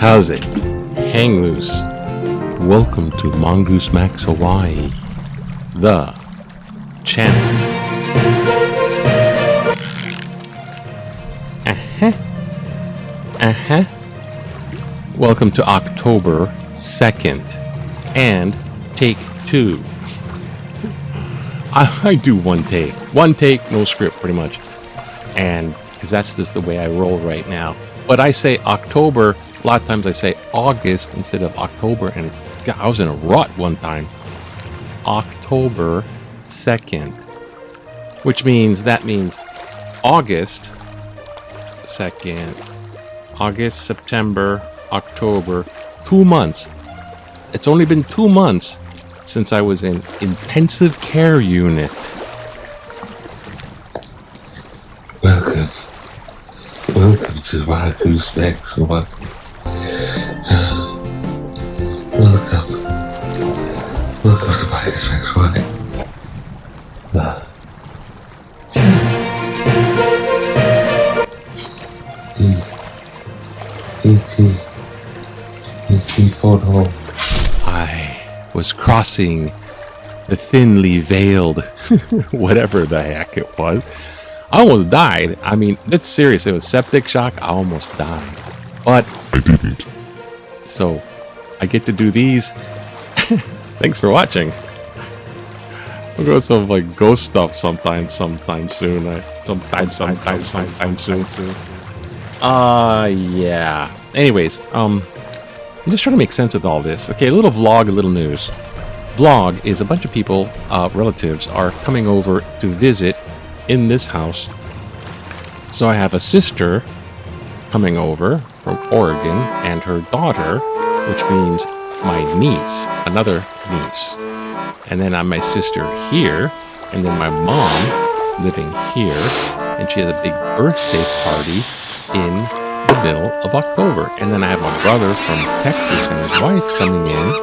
How's it? Hang loose. Welcome to Mongoose Max Hawaii, the channel. Welcome to October 2nd and take 2. I do one take, no script, pretty much. And because that's just the way I roll right now. But I say October, a lot of times I say August instead of October, and God, I was in a rut one time. October 2nd, which means August 2nd, August, September, October, 2 months. It's only been 2 months since I was in intensive care unit. Welcome to Mongoose Max Hawaii. Welcome to Mongoose Max Hawaii. E.T. photo. I was crossing the thinly veiled, whatever the heck it was. I almost died. I mean, it's serious. It was septic shock. I almost died. But I didn't. So, I get to do these. Thanks for watching. We'll go some like ghost stuff sometime soon. Sometime soon. Yeah. Anyways, I'm just trying to make sense of all this. Okay, a little vlog, a little news. Vlog is a bunch of people, relatives, are coming over to visit in this house. So I have a sister coming over from Oregon and her daughter, which means my niece, another niece. And then I'm my sister here, and then my mom living here, and she has a big birthday party in the middle of October. And then I have my brother from Texas and his wife coming in.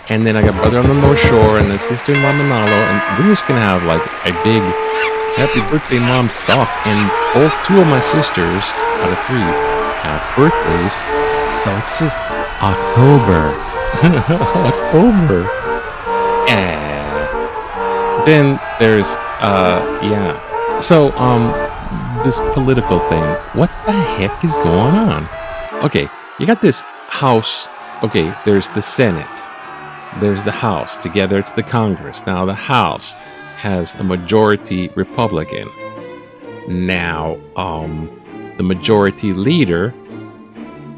And then I got brother on the North Shore and the sister in Manalo, and we're just gonna have like a big happy birthday mom stuff. And both 2 of my sisters out of 3 have birthdays, so it's just October. October. And then there's yeah. So this political thing, what the heck is going on? Okay, you got this house. Okay, there's the Senate, there's the House, together it's the Congress. Now the House has a majority Republican. Now, the majority leader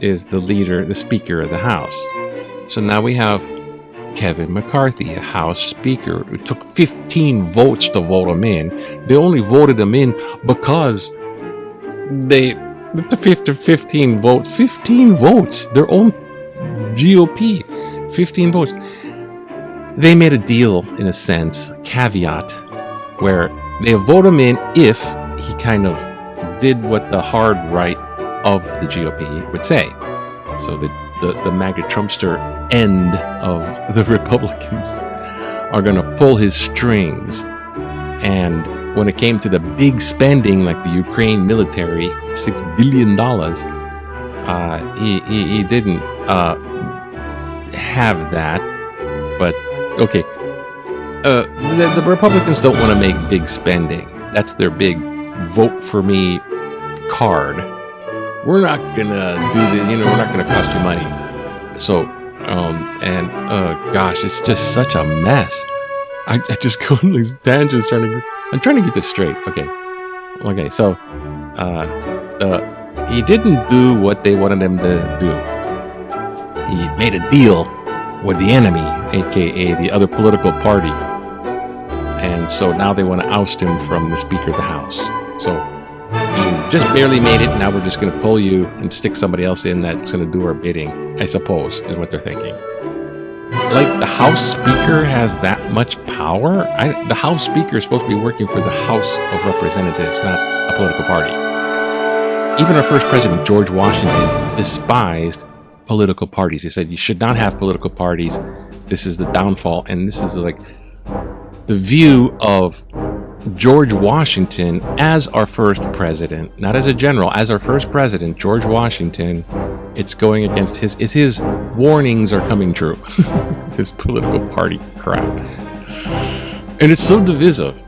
is the Speaker of the House. So now we have Kevin McCarthy, a House Speaker. It took 15 votes to vote him in. They only voted him in because the 15 votes. 15 votes. Their own GOP. 15 votes. They made a deal, in a sense, caveat, where they vote him in if he kind of did what the hard right of the GOP would say. So the MAGA Trumpster end of the Republicans are going to pull his strings. And when it came to the big spending, like the Ukraine military, $6 billion, he didn't have that. But okay, the Republicans don't want to make big spending. That's their big vote for me card. We're not gonna do the, we're not gonna cost you money. So, gosh, it's just such a mess. I just go on these tangents I'm trying to get this straight. Okay, so, he didn't do what they wanted him to do. He made a deal with the enemy, aka the other political party. And so now they want to oust him from the Speaker of the House. So he just barely made it. Now we're just going to pull you and stick somebody else in that's going to do our bidding, I suppose, is what they're thinking. Like, the House Speaker has that much power? The House Speaker is supposed to be working for the House of Representatives, not a political party. Even our first president, George Washington, despised political parties. He said, you should not have political parties. This is the downfall. And this is like the view of George Washington as our first president, not as a general, as our first president, George Washington. It's going against his warnings are coming true. His political party crap. And it's so divisive.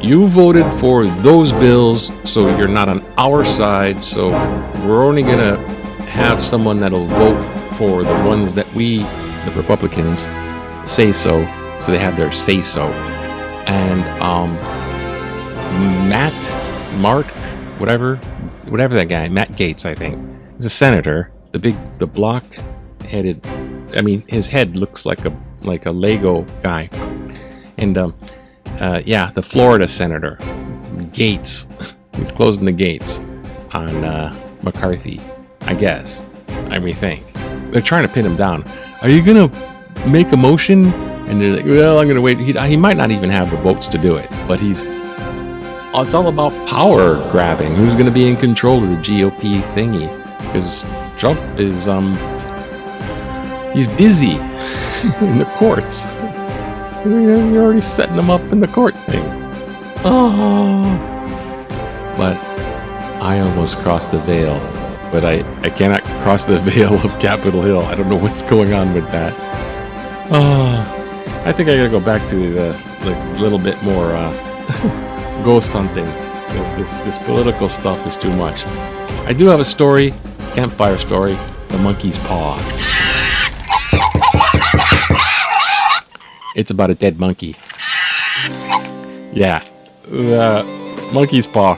You voted for those bills, so you're not on our side, so we're only going to have someone that'll vote for the ones that we, the Republicans, say so they have their say-so. And whatever that guy, Matt Gaetz, I think, is a senator. The block-headed, I mean, his head looks like a Lego guy. And the Florida senator, Gaetz, he's closing the gates on McCarthy, I guess. I rethink. They're trying to pin him down. Are you gonna make a motion? And they're like, well, I'm gonna wait. He might not even have the votes to do it, but it's all about power grabbing. Who's gonna be in control of the GOP thingy? Because Trump is he's busy in the courts. You're already setting him up in the court thing. Oh, but I almost crossed the veil, but I cannot cross the veil of Capitol Hill. I don't know what's going on with that. I think I gotta go back to the little bit more ghost hunting. This political stuff is too much. I do have a story, campfire story, the monkey's paw. It's about a dead monkey. Yeah, the monkey's paw.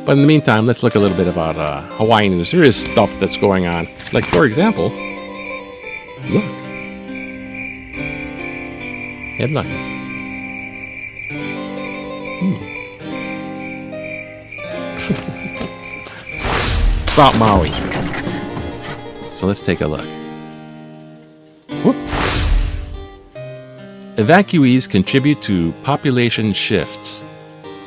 But in the meantime, let's look a little bit about Hawaii news. There is stuff that's going on. Like, for example, look. Headlines. About Maui. So let's take a look. Whoop. Evacuees contribute to population shifts.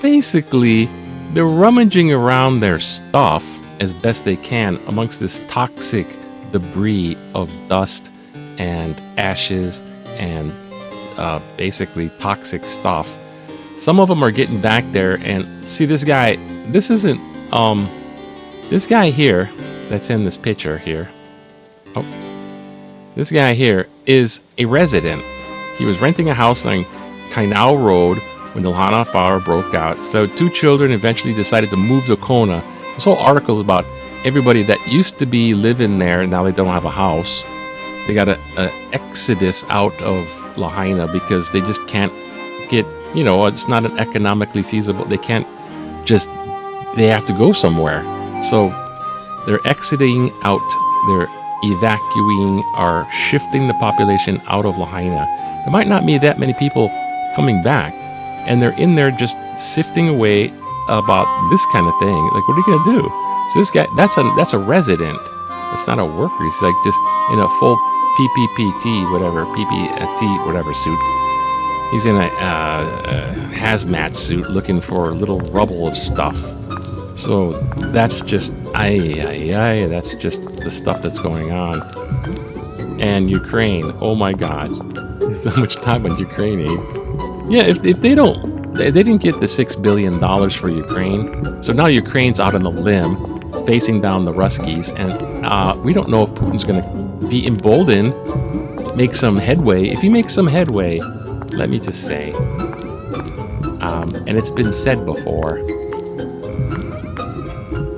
Basically, they're rummaging around their stuff as best they can amongst this toxic debris of dust and ashes and basically toxic stuff. Some of them are getting back there, and see this guy. This isn't this guy here that's in this picture here. Oh, this guy here is a resident. He was renting a house on Kainau Road when the Lahaina fire broke out. So 2 children eventually decided to move to Kona. This whole article is about everybody that used to be living there, and now they don't have a house. They got an exodus out of Lahaina because they just can't get, it's not an economically feasible. They can't just, they have to go somewhere. So they're exiting out, they're evacuating or shifting the population out of Lahaina. There might not be that many people coming back, and they're in there just sifting away about this kind of thing. Like, what are you going to do? So this guy, that's a resident. That's not a worker. He's like just in a full PPPT, whatever suit. He's in a hazmat suit looking for a little rubble of stuff. So that's just, that's just the stuff that's going on. And Ukraine, oh my God. So much time on Ukraine, eh? Yeah, if they didn't get the $6 billion for Ukraine, so now Ukraine's out on the limb, facing down the Ruskies, and we don't know if Putin's going to be emboldened, make some headway. If he makes some headway, let me just say, and it's been said before,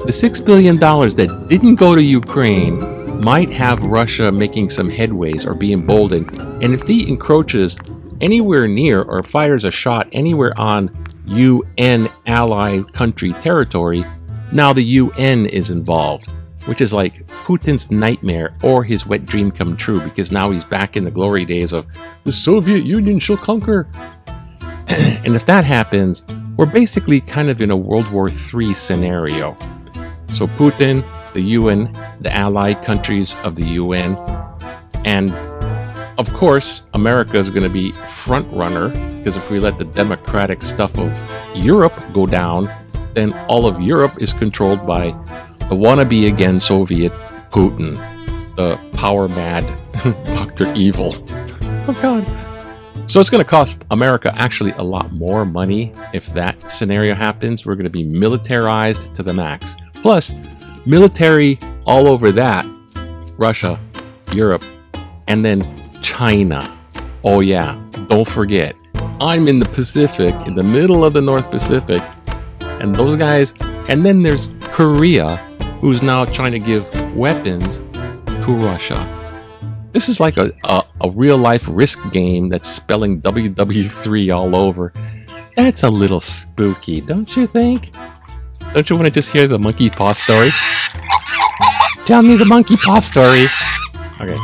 the $6 billion that didn't go to Ukraine might have Russia making some headways or be emboldened. And if he encroaches anywhere near or fires a shot anywhere on UN ally country territory, now the UN is involved, which is like Putin's nightmare or his wet dream come true, because now he's back in the glory days of the Soviet Union shall conquer. And if that happens, we're basically kind of in a World War III scenario. So Putin, the UN, the allied countries of the UN, and of course, America is going to be front runner, because if we let the democratic stuff of Europe go down, then all of Europe is controlled by the wannabe again Soviet Putin, the power mad Dr. Evil. Oh God. So it's going to cost America actually a lot more money if that scenario happens. We're going to be militarized to the max. Plus, military all over that, Russia, Europe, and then China. Oh yeah, don't forget, I'm in the Pacific, in the middle of the North Pacific, and those guys, and then there's Korea, who's now trying to give weapons to Russia. This is like a real life risk game that's spelling WWIII all over. That's a little spooky, don't you think? Don't you want to just hear the monkey paw story? Tell me the monkey paw story. Okay.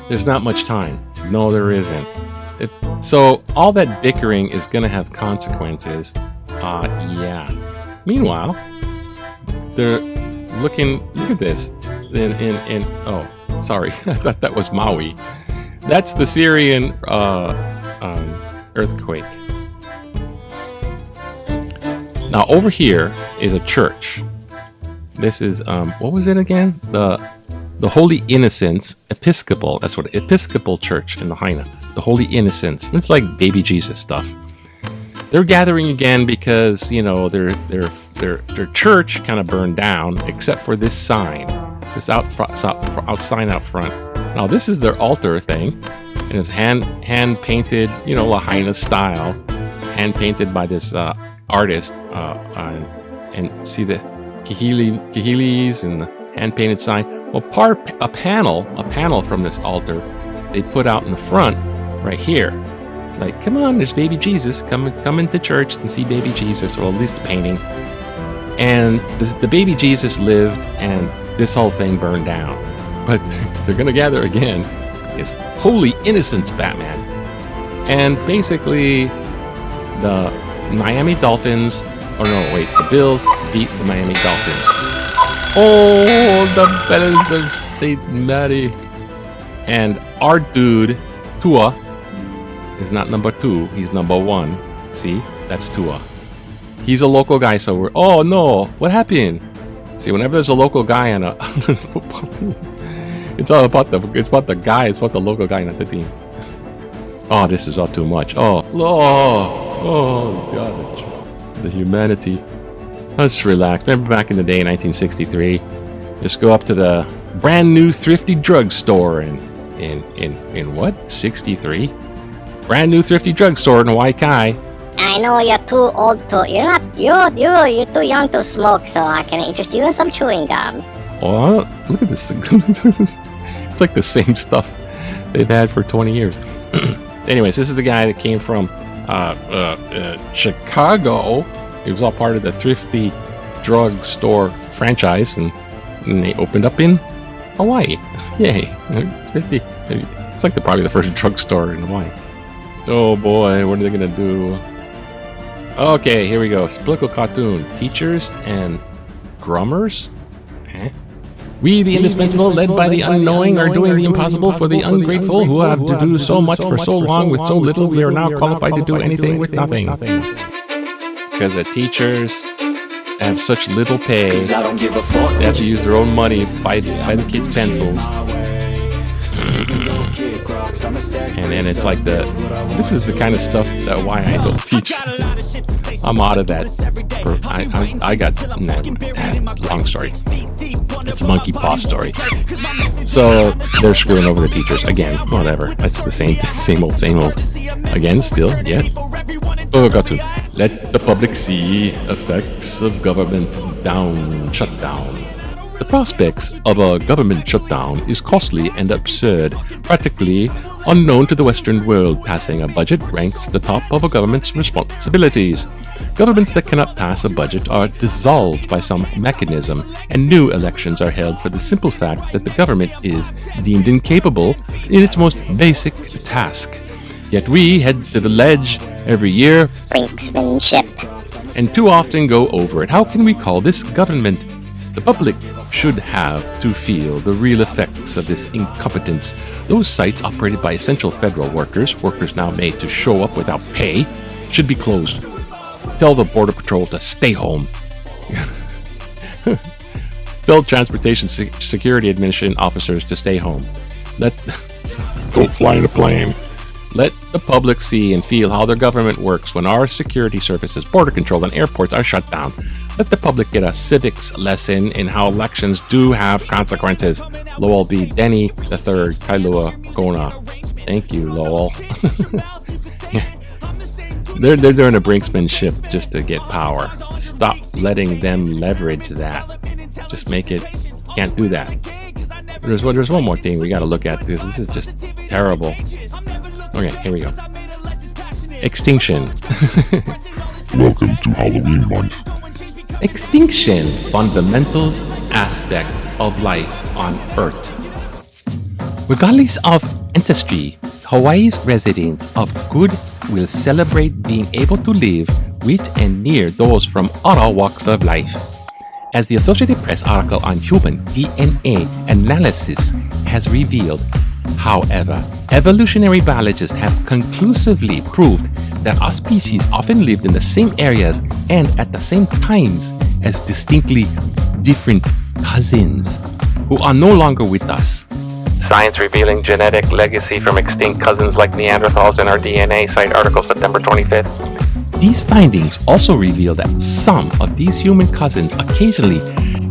There's not much time. No, there isn't. So all that bickering is going to have consequences. Yeah. Meanwhile, they're looking. Look at this. Oh, sorry. I thought that was Maui. That's the Syrian earthquake. Now over here is a church. This is what was it again? The Holy Innocents Episcopal. That's what Episcopal Church in Lahaina. The Holy Innocents. It's like baby Jesus stuff. They're gathering again because their church kind of burned down, except for this sign, this sign out front. Now this is their altar thing, and it's hand painted, Lahaina style, hand painted by this artist, and see the kahilis and the hand painted sign. Well, a panel from this altar, they put out in the front, right here. Like, come on, there's baby Jesus. Come into church and see baby Jesus, or at least the painting. And the baby Jesus lived, and this whole thing burned down. But they're gonna gather again. It's Holy Innocents Batman, and basically the Miami Dolphins. Oh no, wait, the Bills beat the Miami Dolphins. Oh, the bells of Saint Mary. And our dude, Tua, is not number 2, he's number 1. See, that's Tua. He's a local guy, so we're, oh no, what happened? See, whenever there's a local guy on a football team, it's about the guy, it's about the local guy, not the team. Oh, this is all too much. Oh God, the humanity. Let's relax. Remember back in the day, 1963, just go up to the brand new thrifty drugstore in what? 63? Brand new thrifty drugstore in Waikiki. I know you're too old to. You're too young to smoke, so I can interest you in some chewing gum. Oh, look at this. It's like the same stuff they've had for 20 years. Anyways, this is the guy that came from Chicago. He was all part of the thrifty drugstore franchise, and they opened up in Hawaii. Yay. Thrifty. It's like probably the first drugstore in Hawaii. Oh boy, what are they gonna do? Okay, here we go. Political cartoon. Teachers and grummers? Huh? We, the indispensable, led by the unknowing, are doing the impossible for the ungrateful who have to do so much for so long with so little. We are now qualified to do anything with nothing. Because the teachers have such little pay, they have to use their own money to buy the kids' pencils. And then it's like this is the kind of stuff that why I don't teach. I'm out of that. I got long story. It's a monkey paw story. So they're screwing over the teachers again. Whatever. That's the same old. Again, still, yeah. Oh, got to let the public see effects of government shutdown. The prospects of a government shutdown is costly and absurd, practically unknown to the Western world. Passing a budget ranks at the top of a government's responsibilities. Governments that cannot pass a budget are dissolved by some mechanism, and new elections are held for the simple fact that the government is deemed incapable in its most basic task. Yet we head to the ledge every year. Brinksmanship. and too often go over it. How can we call this government? The public should have to feel the real effects of this incompetence. Those sites operated by essential federal workers now made to show up without pay, should be closed. Tell the Border Patrol to stay home. Tell Transportation Security Administration officers to stay home. Don't fly in a plane. Let the public see and feel how their government works when our security services, border control, and airports are shut down. Let the public get a civics lesson in how elections do have consequences. Lowell B. Denny III, Kailua Kona. Thank you, Lowell. They're doing a brinksmanship just to get power. Stop letting them leverage that. Just make it. Can't do that. There's one more thing we got to look at. This is just terrible. Okay, here we go. Extinction. Welcome to Halloween month. Extinction, fundamentals aspect of life on Earth. Regardless of ancestry, Hawaii's residents of good will celebrate being able to live with and near those from other walks of life. As the Associated Press article on human DNA analysis has revealed, however, evolutionary biologists have conclusively proved that our species often lived in the same areas and at the same times as distinctly different cousins who are no longer with us. Science revealing genetic legacy from extinct cousins like Neanderthals in our DNA, cite article September 25th. These findings also reveal that some of these human cousins occasionally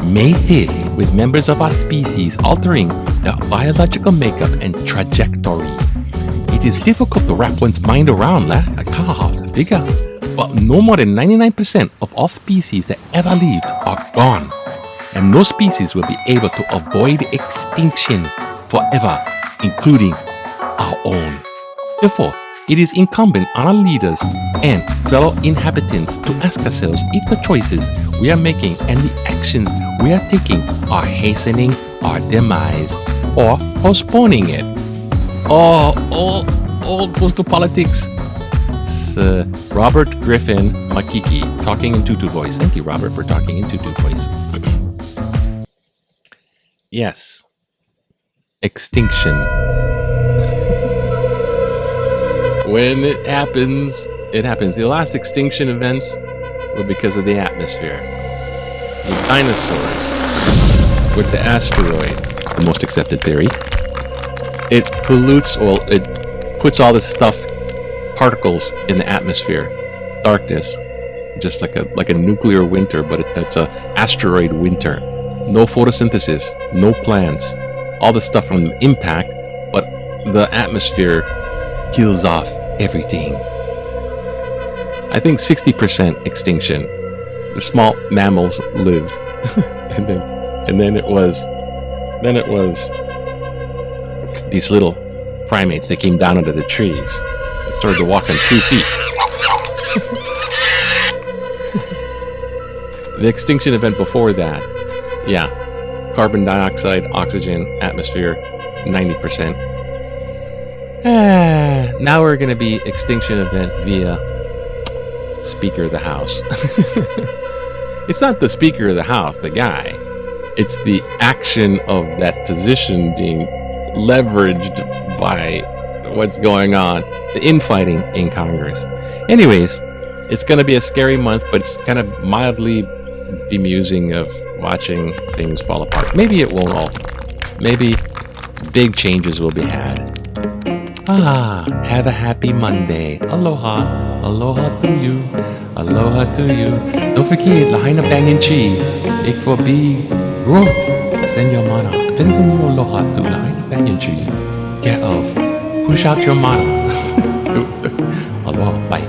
mated with members of our species, altering their biological makeup and trajectory. It is difficult to wrap one's mind around that, I can't have to figure, but no more than 99% of all species that ever lived are gone, and no species will be able to avoid extinction forever, including our own. Therefore, it is incumbent on our leaders and fellow inhabitants to ask ourselves if the choices we are making and the actions we are taking are hastening our demise or postponing it. All goes to politics. It's Robert Griffin Makiki, talking in tutu voice. Thank you, Robert, for talking in tutu voice. Yes. Extinction. When it happens, it happens. The last extinction events were because of the atmosphere. The dinosaurs with the asteroid, the most accepted theory, it pollutes, well, it puts all this stuff, particles in the atmosphere, darkness, just like a nuclear winter, but it's a asteroid winter. No photosynthesis, no plants, all the stuff from the impact, but the atmosphere kills off everything. I think 60% extinction. The small mammals lived, and then it was these little primates that came down out of the trees and started to walk on 2 feet. The extinction event before that, yeah, carbon dioxide, oxygen, atmosphere, 90%. Now we're going to be extinction event via Speaker of the House. It's not the Speaker of the House, the guy. It's the action of that position being leveraged by what's going on, the infighting in Congress. Anyways, it's going to be a scary month, but it's kind of mildly bemusing of watching things fall apart. Maybe it won't all. Maybe big changes will be had. Have a happy Monday. Aloha. Aloha to you. Aloha to you. Don't forget, lahaina banyan tree. Ik for big growth. Send your mana. Send your aloha to lahaina banyan tree. Care of. Push out your mana. Aloha. Bye.